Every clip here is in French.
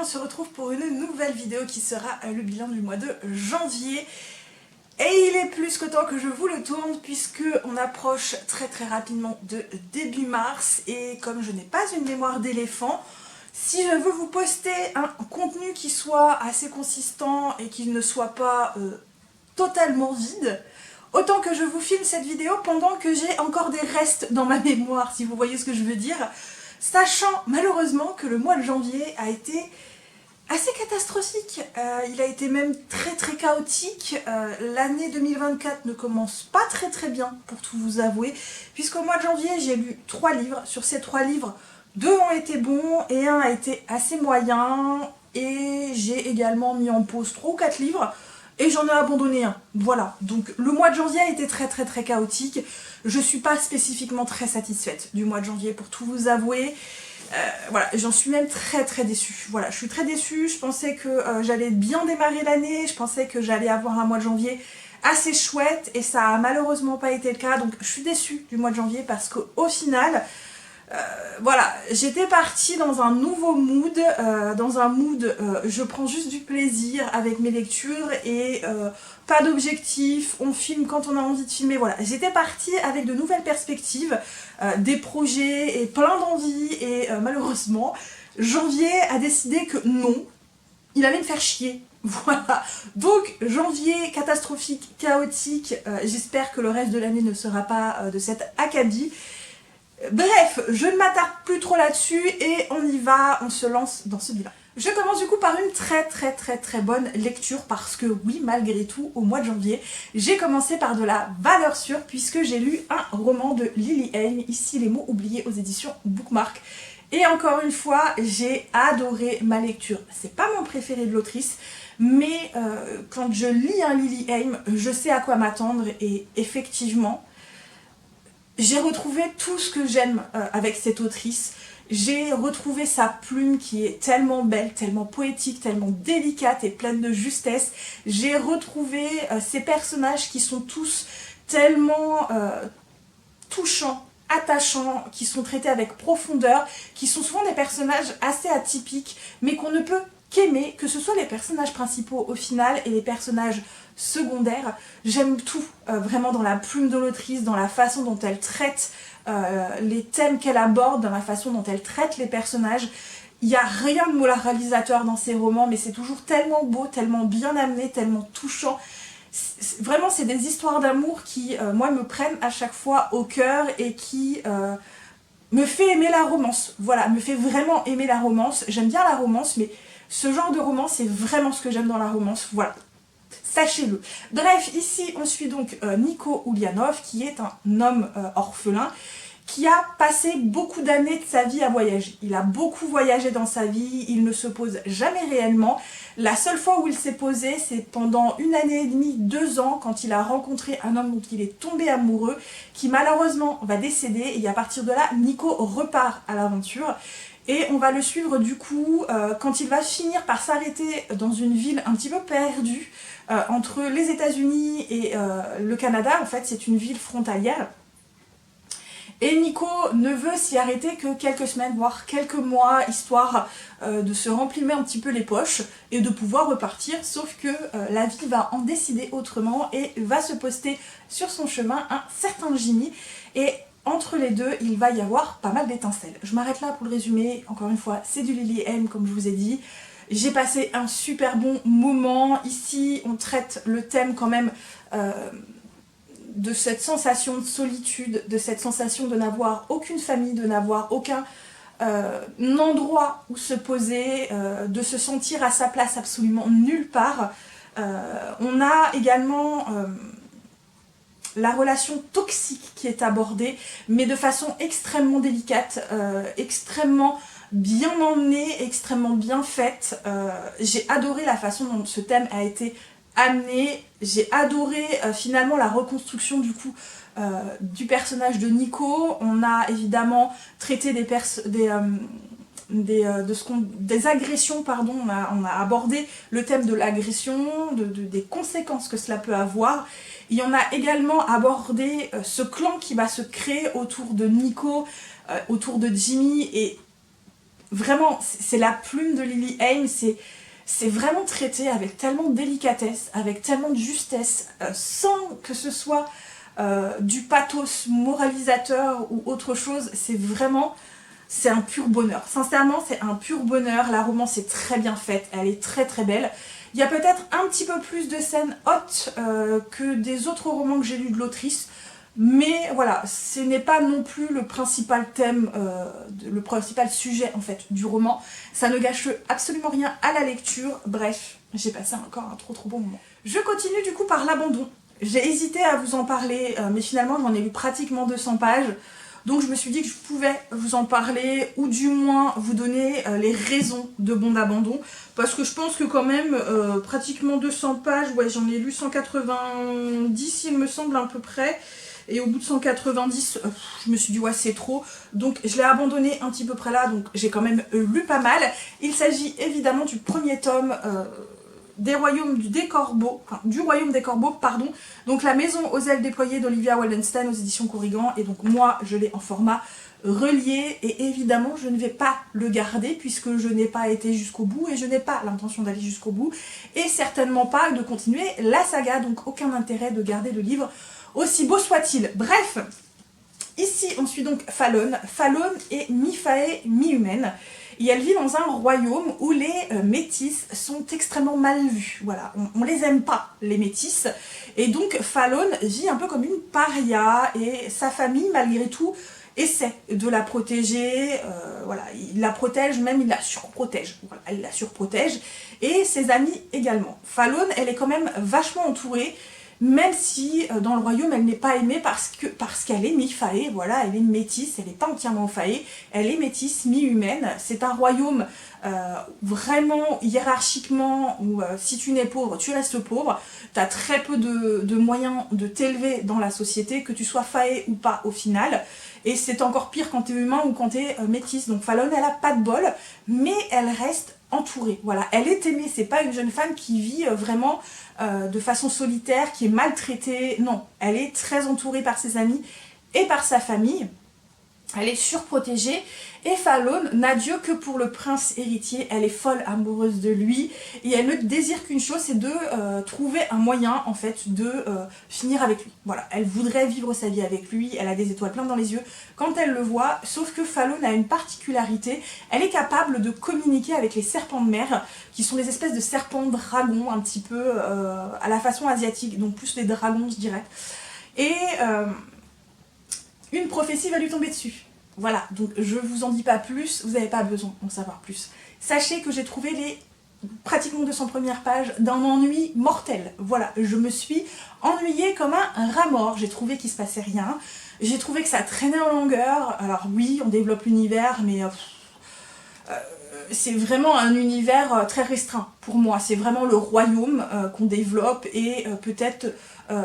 on se retrouve pour une nouvelle vidéo qui sera le bilan du mois de janvier. Et il est plus que temps que je vous le tourne puisque on approche très rapidement de début mars et comme je n'ai pas une mémoire d'éléphant, si je veux vous poster un contenu qui soit assez consistant et qui ne soit pas totalement vide, autant que je vous filme cette vidéo pendant que j'ai encore des restes dans ma mémoire, si vous voyez ce que je veux dire, sachant malheureusement que le mois de janvier a été assez catastrophique, il a été même très chaotique. L'année 2024 ne commence pas très bien pour tout vous avouer, puisqu'au mois de janvier j'ai lu 3 livres, sur ces 3 livres, 2 ont été bons et 1 a été assez moyen, et j'ai également mis en pause 3 ou 4 livres, et j'en ai abandonné un. Voilà, donc le mois de janvier a été très chaotique. Je suis pas spécifiquement très satisfaite du mois de janvier pour tout vous avouer. Voilà, j'en suis même très déçue. Voilà, je suis très déçue, je pensais que j'allais bien démarrer l'année, je pensais que j'allais avoir un mois de janvier assez chouette et ça a malheureusement pas été le cas, donc je suis déçue du mois de janvier parce qu'au final, voilà, j'étais partie dans un nouveau mood, je prends juste du plaisir avec mes lectures et pas d'objectif, on filme quand on a envie de filmer, voilà. J'étais partie avec de nouvelles perspectives, des projets et plein d'envies et malheureusement, janvier a décidé que non, il allait me faire chier. Voilà, donc janvier catastrophique, chaotique, j'espère que le reste de l'année ne sera pas de cet acabit. Bref, je ne m'attarde plus trop là-dessus et on y va, on se lance dans ce bilan. Je commence du coup par une très bonne lecture parce que oui, malgré tout, au mois de janvier, j'ai commencé par de la valeur sûre puisque j'ai lu un roman de Lily Haim, ici Les mots oubliés aux éditions Bookmark. Et encore une fois, j'ai adoré ma lecture. C'est pas mon préféré de l'autrice, mais quand je lis un Lily Haim, je sais à quoi m'attendre et effectivement, j'ai retrouvé tout ce que j'aime avec cette autrice. J'ai retrouvé sa plume qui est tellement belle, tellement poétique, tellement délicate et pleine de justesse. J'ai retrouvé ces personnages qui sont tous tellement touchants, attachants, qui sont traités avec profondeur, qui sont souvent des personnages assez atypiques, mais qu'on ne peut qu'aimer, que ce soit les personnages principaux au final et les personnages secondaires. J'aime tout vraiment dans la plume de l'autrice, dans la façon dont elle traite les thèmes qu'elle aborde, dans la façon dont elle traite les personnages. Il n'y a rien de moralisateur dans ses romans, mais c'est toujours tellement beau, tellement bien amené, tellement touchant. Vraiment, c'est des histoires d'amour qui, moi, me prennent à chaque fois au cœur et qui me fait aimer la romance. Voilà, me fait vraiment aimer la romance. J'aime bien la romance, mais ce genre de romance, c'est vraiment ce que j'aime dans la romance. Voilà. Sachez-le. Bref, ici on suit donc Nico Ulyanov qui est un homme orphelin qui a passé beaucoup d'années de sa vie à voyager. Il a beaucoup voyagé dans sa vie, il ne se pose jamais réellement. La seule fois où il s'est posé, c'est pendant 1 année et demie, 2 ans, quand il a rencontré un homme dont il est tombé amoureux, qui malheureusement va décéder, et à partir de là, Nico repart à l'aventure. Et on va le suivre du coup quand il va finir par s'arrêter dans une ville un petit peu perdue entre les États-Unis et le Canada. En fait, c'est une ville frontalière. Et Nico ne veut s'y arrêter que quelques semaines, voire quelques mois, histoire de se remplir un petit peu les poches et de pouvoir repartir. Sauf que la vie va en décider autrement et va se poster sur son chemin un certain Jimmy. Et entre les deux, il va y avoir pas mal d'étincelles. Je m'arrête là pour le résumer. Encore une fois, c'est du Lily Haim, comme je vous ai dit. J'ai passé un super bon moment. Ici, on traite le thème quand même de cette sensation de solitude, de cette sensation de n'avoir aucune famille, de n'avoir aucun endroit où se poser, de se sentir à sa place absolument nulle part. On a également la relation toxique qui est abordée, mais de façon extrêmement délicate, extrêmement bien emmenée, extrêmement bien faite. J'ai adoré la façon dont ce thème a été amené. J'ai adoré finalement la reconstruction du coup du personnage de Nico. On a évidemment traité des agressions, pardon, on a abordé le thème de l'agression, des conséquences que cela peut avoir. Et on a également abordé ce clan qui va se créer autour de Nico, autour de Jimmy, et vraiment, c'est la plume de Lily Haim, c'est vraiment traité avec tellement de délicatesse, avec tellement de justesse, sans que ce soit du pathos moralisateur ou autre chose. C'est un pur bonheur. Sincèrement, c'est un pur bonheur. La romance est très bien faite, elle est très très belle. Il y a peut-être un petit peu plus de scènes hautes que des autres romans que j'ai lus de l'autrice. Mais voilà, ce n'est pas non plus le principal thème, le principal sujet en fait du roman. Ça ne gâche absolument rien à la lecture. Bref, j'ai passé encore un trop bon moment. Je continue du coup par l'abandon. J'ai hésité à vous en parler, mais finalement j'en ai lu pratiquement 200 pages. Donc je me suis dit que je pouvais vous en parler, ou du moins vous donner les raisons de mon abandon. Parce que je pense que quand même, pratiquement 200 pages, ouais, j'en ai lu 190 il me semble à peu près. Et au bout de 190, je me suis dit ouais c'est trop, donc je l'ai abandonné un petit peu près là, donc j'ai quand même lu pas mal. Il s'agit évidemment du premier tome du Royaume des Corbeaux, pardon. Donc La Maison aux ailes déployées d'Olivia Wallenstein aux éditions Corrigan, et donc moi je l'ai en format relié, et évidemment je ne vais pas le garder puisque je n'ai pas été jusqu'au bout et je n'ai pas l'intention d'aller jusqu'au bout, et certainement pas de continuer la saga, donc aucun intérêt de garder le livre aussi beau soit-il. Bref, ici on suit donc Fallon. Fallon est mi-faée, mi-humaine. Et elle vit dans un royaume où les métis sont extrêmement mal vus. Voilà, on les aime pas, les métis. Et donc Fallon vit un peu comme une paria, et sa famille, malgré tout, essaie de la protéger. Voilà, il la protège, même il la surprotège. Voilà, il la surprotège. Et ses amis également. Fallon, elle est quand même vachement entourée, même si dans le royaume elle n'est pas aimée parce qu'elle est mi-faée, voilà, elle est métisse, elle n'est pas entièrement faée, elle est métisse, mi-humaine. C'est un royaume vraiment hiérarchiquement où si tu n'es pauvre, tu restes pauvre, tu as très peu de moyens de t'élever dans la société, que tu sois faée ou pas au final. Et c'est encore pire quand tu es humain ou quand tu es métisse. Donc Fallon, elle a pas de bol, mais elle reste entourée. Voilà, elle est aimée, c'est pas une jeune femme qui vit vraiment de façon solitaire, qui est maltraitée. Non, elle est très entourée par ses amis et par sa famille. Elle est surprotégée, et Fallon n'a Dieu que pour le prince héritier. Elle est folle amoureuse de lui, et elle ne désire qu'une chose, c'est de trouver un moyen en fait de finir avec lui. Voilà, elle voudrait vivre sa vie avec lui, elle a des étoiles plein dans les yeux quand elle le voit, sauf que Fallon a une particularité, elle est capable de communiquer avec les serpents de mer, qui sont des espèces de serpents dragons, un petit peu à la façon asiatique, donc plus les dragons je dirais. Et une prophétie va lui tomber dessus. Voilà, donc je vous en dis pas plus, vous n'avez pas besoin d'en savoir plus. Sachez que j'ai trouvé les pratiquement 200 premières pages d'un ennui mortel. Voilà, je me suis ennuyée comme un rat mort, j'ai trouvé qu'il se passait rien, j'ai trouvé que ça traînait en longueur. Alors oui, on développe l'univers, mais c'est vraiment un univers très restreint pour moi. C'est vraiment le royaume qu'on développe, et peut-être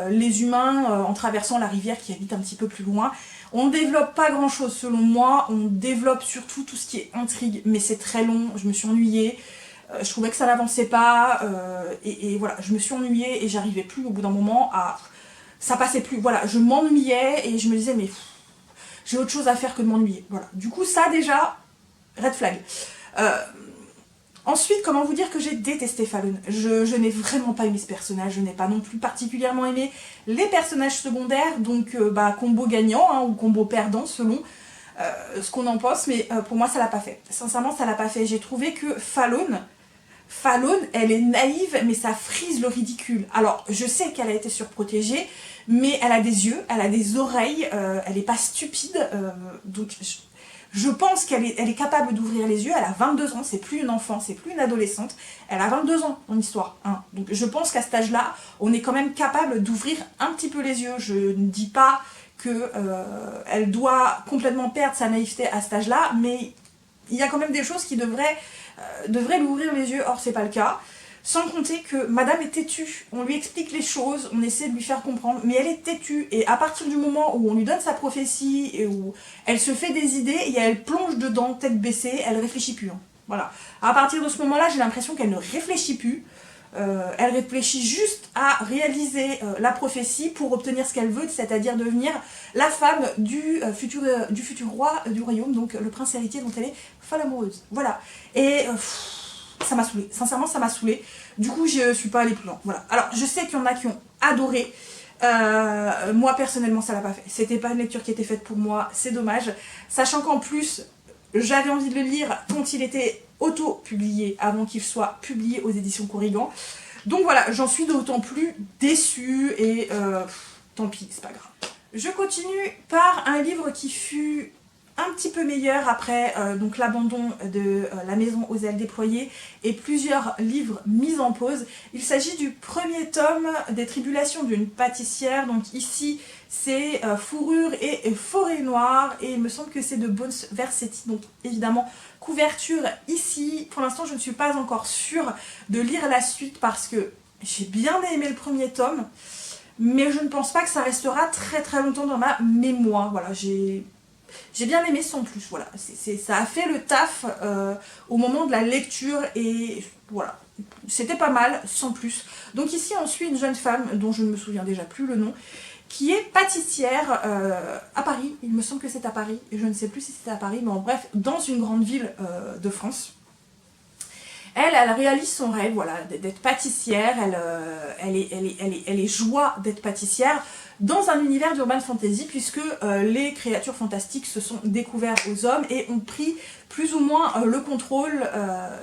les humains en traversant la rivière qui habitent un petit peu plus loin. On ne développe pas grand chose selon moi, on développe surtout tout ce qui est intrigue, mais c'est très long, je me suis ennuyée, je trouvais que ça n'avançait pas, et voilà, je me suis ennuyée et j'arrivais plus au bout d'un moment à... Ça passait plus, voilà, je m'ennuyais et je me disais mais j'ai autre chose à faire que de m'ennuyer, voilà. Du coup ça déjà, red flag. Ensuite, comment vous dire que j'ai détesté Fallon. Je n'ai vraiment pas aimé ce personnage, je n'ai pas non plus particulièrement aimé les personnages secondaires, donc combo gagnant hein, ou combo perdant selon ce qu'on en pense, mais pour moi ça l'a pas fait. Sincèrement ça l'a pas fait. J'ai trouvé que Fallon, elle est naïve, mais ça frise le ridicule. Alors je sais qu'elle a été surprotégée, mais elle a des yeux, elle a des oreilles, elle n'est pas stupide, donc... Je pense qu'elle est capable d'ouvrir les yeux, elle a 22 ans, c'est plus une enfant, c'est plus une adolescente, elle a 22 ans en histoire. Hein. Donc je pense qu'à cet âge-là, on est quand même capable d'ouvrir un petit peu les yeux. Je ne dis pas qu'elle doit complètement perdre sa naïveté à cet âge-là, mais il y a quand même des choses qui devraient lui ouvrir les yeux, or c'est pas le cas. Sans compter que madame est têtue, on lui explique les choses, on essaie de lui faire comprendre, mais elle est têtue, et à partir du moment où on lui donne sa prophétie, et où elle se fait des idées, et elle plonge dedans, tête baissée, elle réfléchit plus. Hein. Voilà. À partir de ce moment-là, j'ai l'impression qu'elle ne réfléchit plus, Elle réfléchit juste à réaliser la prophétie pour obtenir ce qu'elle veut, c'est-à-dire devenir la femme du futur roi du royaume, donc le prince héritier dont elle est folle amoureuse. Voilà. Et ça m'a saoulée. Sincèrement, ça m'a saoulée. Du coup, je suis pas allée plus loin. Voilà. Alors, je sais qu'il y en a qui ont adoré. Moi, personnellement, ça l'a pas fait. C'était pas une lecture qui était faite pour moi. C'est dommage. Sachant qu'en plus, j'avais envie de le lire quand il était auto-publié, avant qu'il soit publié aux éditions Corrigan. Donc voilà, j'en suis d'autant plus déçue et tant pis, c'est pas grave. Je continue par un livre qui fut un petit peu meilleur après donc l'abandon de La Maison aux ailes déployées et plusieurs livres mis en pause. Il s'agit du premier tome des Tribulations d'une pâtissière. Donc ici c'est Fourrure et Forêt Noire et il me semble que c'est de Bones Versetti. Donc évidemment couverture ici. Pour l'instant je ne suis pas encore sûre de lire la suite parce que j'ai bien aimé le premier tome. Mais je ne pense pas que ça restera très très longtemps dans ma mémoire. Voilà, j'ai bien aimé sans plus, voilà. Ça a fait le taf au moment de la lecture et voilà. C'était pas mal, sans plus. Donc ici on suit une jeune femme dont je ne me souviens déjà plus le nom, qui est pâtissière à Paris. Il me semble que c'est à Paris, et je ne sais plus si c'est à Paris, mais en bref, dans une grande ville de France. Elle réalise son rêve, voilà, d'être pâtissière, elle est joie d'être pâtissière dans un univers d'urban fantasy puisque les créatures fantastiques se sont découvertes aux hommes et ont pris plus ou moins le contrôle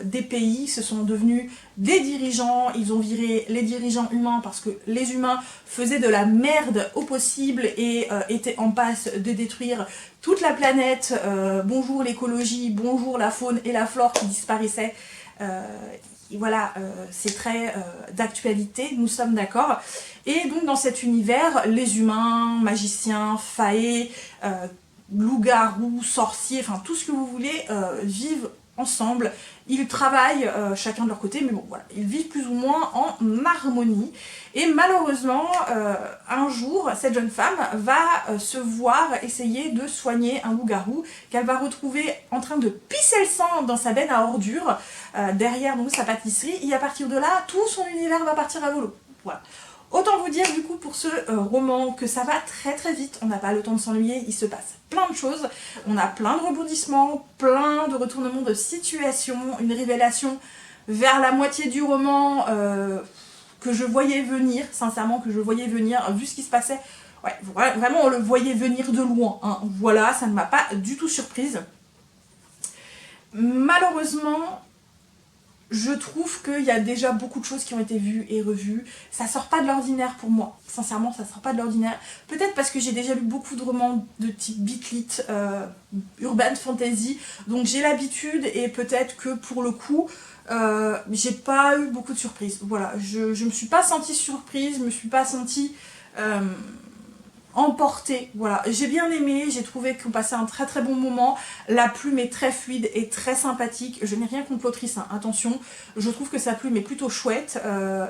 des pays, se sont devenus des dirigeants, ils ont viré les dirigeants humains parce que les humains faisaient de la merde au possible et étaient en passe de détruire toute la planète, bonjour l'écologie, bonjour la faune et la flore qui disparaissaient. Voilà, c'est très d'actualité, nous sommes d'accord. Et donc dans cet univers, les humains, magiciens, faées, loups-garous, sorciers, enfin tout ce que vous voulez, vivent ensemble. Ils travaillent chacun de leur côté, mais bon voilà, ils vivent plus ou moins en harmonie. Et malheureusement, un jour, cette jeune femme va se voir essayer de soigner un loup-garou qu'elle va retrouver en train de pisser le sang dans sa benne à ordures, derrière donc, sa pâtisserie, et à partir de là, tout son univers va partir à volo. Voilà. Autant vous dire du coup pour ce roman que ça va très très vite, on n'a pas le temps de s'ennuyer, il se passe plein de choses, on a plein de rebondissements, plein de retournements de situation, une révélation vers la moitié du roman que je voyais venir, sincèrement que je voyais venir, vu ce qui se passait, ouais, vraiment on le voyait venir de loin, hein. Voilà, ça ne m'a pas du tout surprise. Malheureusement, je trouve qu'il y a déjà beaucoup de choses qui ont été vues et revues. Ça sort pas de l'ordinaire pour moi. Sincèrement, ça sort pas de l'ordinaire. Peut-être parce que j'ai déjà lu beaucoup de romans de type beat lit, urban fantasy. Donc j'ai l'habitude et peut-être que pour le coup, j'ai pas eu beaucoup de surprises. Voilà, je me suis pas sentie surprise, je me suis pas sentie emportée, voilà, j'ai bien aimé, j'ai trouvé qu'on passait un très très bon moment, la plume est très fluide et très sympathique, je n'ai rien contre l'autrice, hein, attention, je trouve que sa plume est plutôt chouette,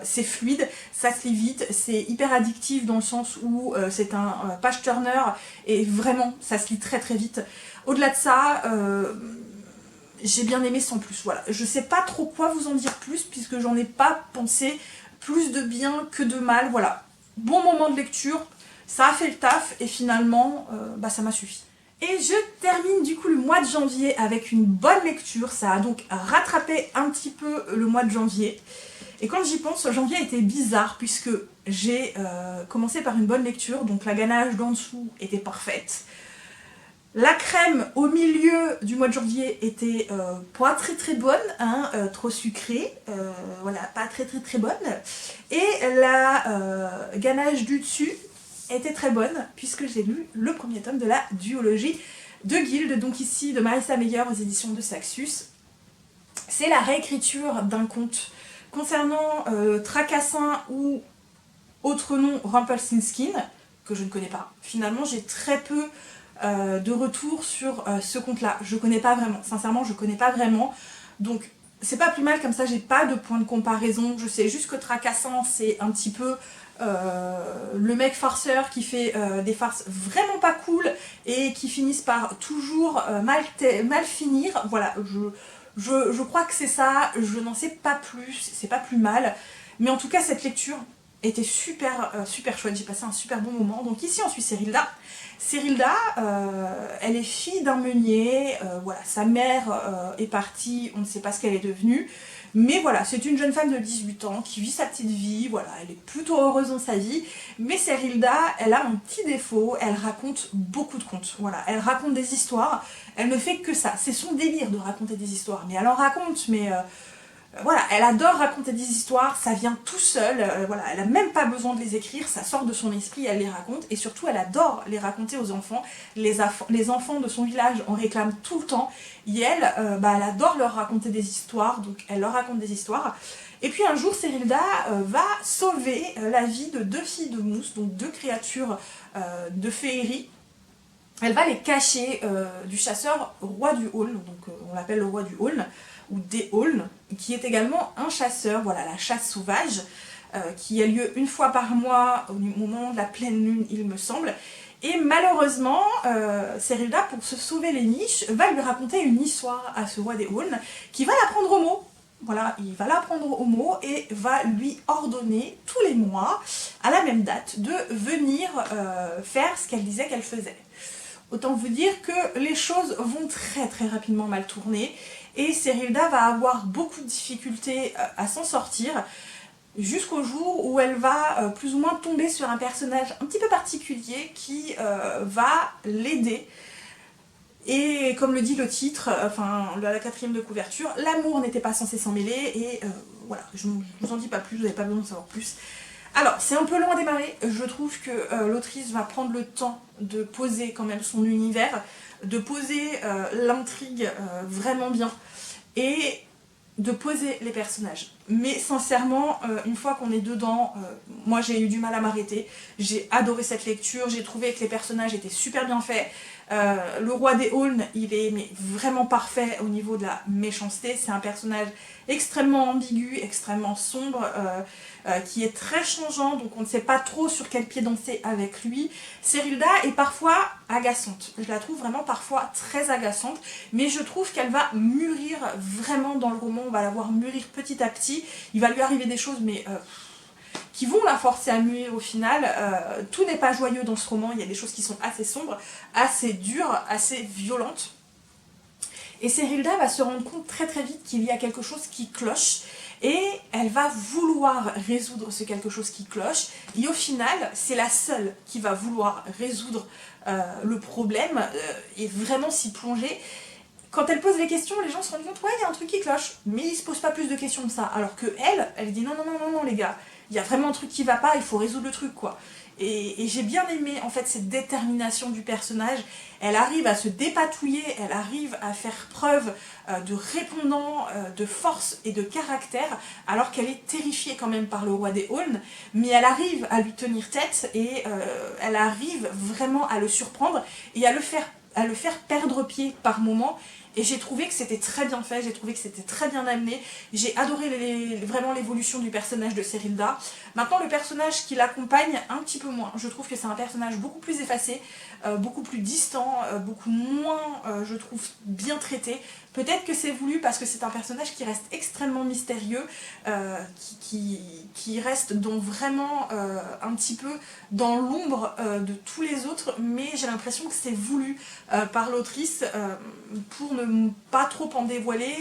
c'est fluide, ça se lit vite, c'est hyper addictif dans le sens où c'est un page turner et vraiment ça se lit très très vite. Au-delà de ça, j'ai bien aimé sans plus, voilà, je sais pas trop quoi vous en dire plus puisque j'en ai pas pensé plus de bien que de mal, voilà, bon moment de lecture. Ça a fait le taf et finalement, ça m'a suffi. Et je termine du coup le mois de janvier avec une bonne lecture. Ça a donc rattrapé un petit peu le mois de janvier. Et quand j'y pense, janvier a été bizarre puisque j'ai commencé par une bonne lecture. Donc la ganache d'en dessous était parfaite. La crème au milieu du mois de janvier était pas très très bonne, hein, trop sucrée, voilà, pas très très très bonne. Et la ganache du dessus était très bonne puisque j'ai lu le premier tome de la duologie de Guild, donc ici de Marissa Meyer aux éditions de Saxus. C'est la réécriture d'un conte concernant Tracassin ou autre nom Rumpelstiltskin, que je ne connais pas. Finalement j'ai très peu de retours sur ce conte-là. Je connais pas vraiment, sincèrement je connais pas vraiment. Donc c'est pas plus mal, comme ça j'ai pas de point de comparaison. Je sais juste que Tracassin c'est un petit peu le mec farceur qui fait des farces vraiment pas cool et qui finissent par toujours mal finir. Voilà, je crois que c'est ça, je n'en sais pas plus, c'est pas plus mal. Mais en tout cas, cette lecture était super chouette, j'ai passé un super bon moment. Donc ici on suit Serilda. Serilda, elle est fille d'un meunier, voilà, sa mère est partie, on ne sait pas ce qu'elle est devenue. Mais voilà, c'est une jeune femme de 18 ans qui vit sa petite vie, voilà, elle est plutôt heureuse dans sa vie. Mais Serilda, elle a un petit défaut, elle raconte beaucoup de contes. Voilà, elle raconte des histoires, elle ne fait que ça. C'est son délire de raconter des histoires. Mais elle en raconte, mais voilà, elle adore raconter des histoires, ça vient tout seul, voilà, elle n'a même pas besoin de les écrire, ça sort de son esprit, elle les raconte, et surtout elle adore les raconter aux enfants. Les enfants de son village en réclament tout le temps, et elle, elle adore leur raconter des histoires, donc elle leur raconte des histoires. Et puis un jour, Serilda va sauver la vie de 2 filles de mousse, donc 2 créatures de féerie. Elle va les cacher du chasseur roi du Aulne, donc on l'appelle le roi du Aulne, ou des Aulnes, qui est également un chasseur, voilà, la chasse sauvage, qui a lieu une fois par mois, au moment de la pleine lune, il me semble. Et malheureusement, Serilda, pour se sauver les niches, va lui raconter une histoire à ce roi des Aulnes, qui va la prendre au mot. Voilà, il va la prendre au mot et va lui ordonner tous les mois, à la même date, de venir faire ce qu'elle disait qu'elle faisait. Autant vous dire que les choses vont très rapidement mal tourner et Serilda va avoir beaucoup de difficultés à s'en sortir jusqu'au jour où elle va plus ou moins tomber sur un personnage un petit peu particulier qui va l'aider. Et comme le dit le titre, enfin la 4e de couverture, l'amour n'était pas censé s'en mêler et voilà, je ne vous en dis pas plus, vous n'avez pas besoin de savoir plus. Alors, c'est un peu long à démarrer, je trouve que l'autrice va prendre le temps de poser quand même son univers, de poser l'intrigue vraiment bien, et de poser les personnages. Mais sincèrement, une fois qu'on est dedans, moi j'ai eu du mal à m'arrêter, j'ai adoré cette lecture, j'ai trouvé que les personnages étaient super bien faits. Le roi des Aulnes, il est vraiment parfait au niveau de la méchanceté, c'est un personnage extrêmement ambigu, extrêmement sombre, qui est très changeant, donc on ne sait pas trop sur quel pied danser avec lui. Serilda est parfois agaçante, je la trouve vraiment parfois très agaçante, mais je trouve qu'elle va mûrir vraiment dans le roman, on va la voir mûrir petit à petit, il va lui arriver des choses mais qui vont la forcer à mûrir au final. Tout n'est pas joyeux dans ce roman, il y a des choses qui sont assez sombres, assez dures, assez violentes. Et Serilda va se rendre compte très vite qu'il y a quelque chose qui cloche et elle va vouloir résoudre ce quelque chose qui cloche et au final c'est la seule qui va vouloir résoudre le problème et vraiment s'y plonger. Quand elle pose les questions, les gens se rendent compte, ouais, il y a un truc qui cloche, mais ils se posent pas plus de questions que ça. Alors que elle dit non, les gars, il y a vraiment un truc qui va pas, il faut résoudre le truc, quoi. Et j'ai bien aimé, en fait, cette détermination du personnage. Elle arrive à se dépatouiller, elle arrive à faire preuve de répondant, de force et de caractère, alors qu'elle est terrifiée quand même par le roi des Aulnes, mais elle arrive à lui tenir tête et elle arrive vraiment à le surprendre et à le faire perdre pied par moments. Et j'ai trouvé que c'était très bien fait, j'ai trouvé que c'était très bien amené. J'ai adoré vraiment l'évolution du personnage de Serilda. Maintenant, le personnage qui l'accompagne, un petit peu moins. Je trouve que c'est un personnage beaucoup plus effacé, beaucoup plus distant, beaucoup moins, je trouve, bien traité. Peut-être que c'est voulu parce que c'est un personnage qui reste extrêmement mystérieux, qui reste donc vraiment un petit peu dans l'ombre de tous les autres, mais j'ai l'impression que c'est voulu par l'autrice pour ne pas trop en dévoiler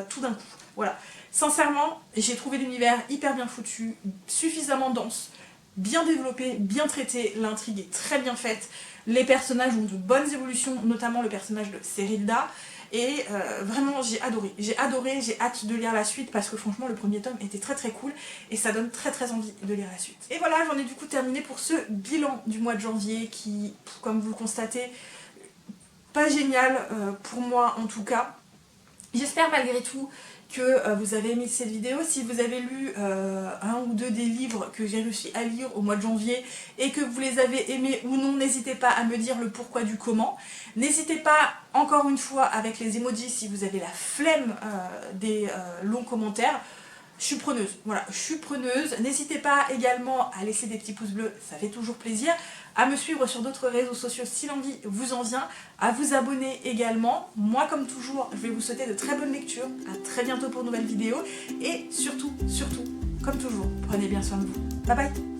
tout d'un coup. Voilà. Sincèrement, j'ai trouvé l'univers hyper bien foutu, suffisamment dense, bien développé, bien traité, l'intrigue est très bien faite, les personnages ont de bonnes évolutions, notamment le personnage de Serilda, et vraiment j'ai adoré, j'ai hâte de lire la suite parce que franchement le premier tome était très cool et ça donne très envie de lire la suite. Et voilà, j'en ai du coup terminé pour ce bilan du mois de janvier qui, comme vous le constatez, pas génial pour moi en tout cas. J'espère malgré tout que vous avez aimé cette vidéo. Si vous avez lu un ou deux des livres que j'ai réussi à lire au mois de janvier et que vous les avez aimés ou non, n'hésitez pas à me dire le pourquoi du comment. N'hésitez pas, encore une fois, avec les emojis, si vous avez la flemme des longs commentaires. Je suis preneuse, voilà, je suis preneuse. N'hésitez pas également à laisser des petits pouces bleus, ça fait toujours plaisir. À me suivre sur d'autres réseaux sociaux si l'envie vous en vient. À vous abonner également. Moi, comme toujours, je vais vous souhaiter de très bonnes lectures. À très bientôt pour une nouvelle vidéo. Et surtout, comme toujours, prenez bien soin de vous. Bye bye.